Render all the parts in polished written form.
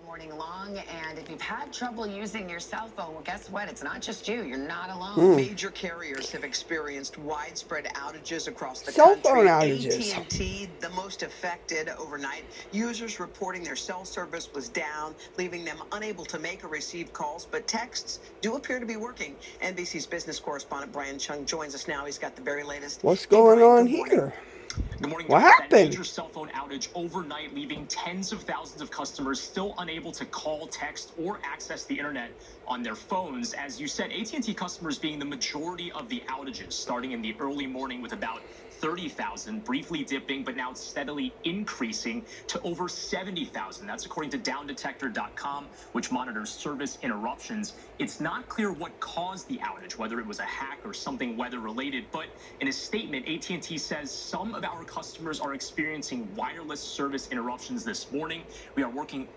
Morning long, and if you've had trouble using your cell phone, well, guess what? It's not just you. You're not alone. Major carriers have experienced widespread outages across the Cell country. phone outages. AT&T, the most affected overnight. Users reporting their cell service was down, leaving them unable to make or receive calls, but texts do appear to be working. NBC's business correspondent Brian Chung joins us now. He's got the very latest. What's going on Brian, here? Good morning. What That happened? major cell phone outage overnight, leaving tens of thousands of customers still unable to call, text, or access the internet on their phones. As you said, AT&T customers being the majority of the outages, starting in the early morning with about 30,000, briefly dipping, but now steadily increasing to over 70,000. That's according to downdetector.com, which monitors service interruptions. It's not clear what caused the outage, whether it was a hack or something weather-related, but in a statement, AT&T says some of our customers are experiencing wireless service interruptions this morning. We are working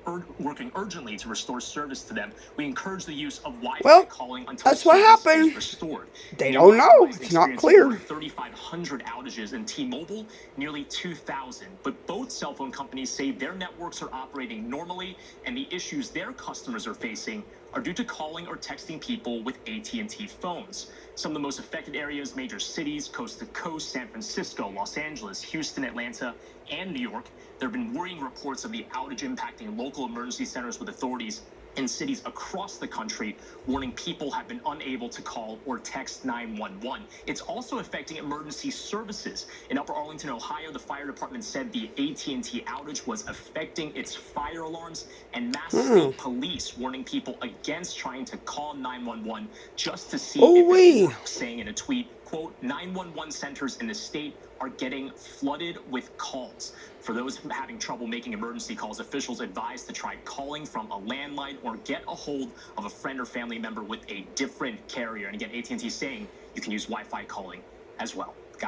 urgently to restore service to them. We encourage the use of Wi-Fi calling until that's what service happened. is restored. They don't know. It's not clear. 3,500 outages in T-Mobile, nearly 2,000. But both cell phone companies say their networks are operating normally, and the issues their customers are facing are due to calling or texting people with AT&T phones. Some of the most affected areas, major cities, coast to coast, San Francisco, Los Angeles, Houston, Atlanta, and New York. There have been worrying reports of the outage impacting local emergency centers, with authorities in cities across the country warning people have been unable to call or text 911. It's also affecting emergency services. In Upper Arlington, Ohio, the fire department said the AT&T outage was affecting its fire alarms, and Mass State Police warning people against trying to call 911 just to see if it works, saying in a tweet, quote, 911 centers in the state are getting flooded with calls. For those having trouble making emergency calls, officials advise to try calling from a landline or get a hold of a friend or family member with a different carrier. And again, AT&T saying you can use Wi-Fi calling as well.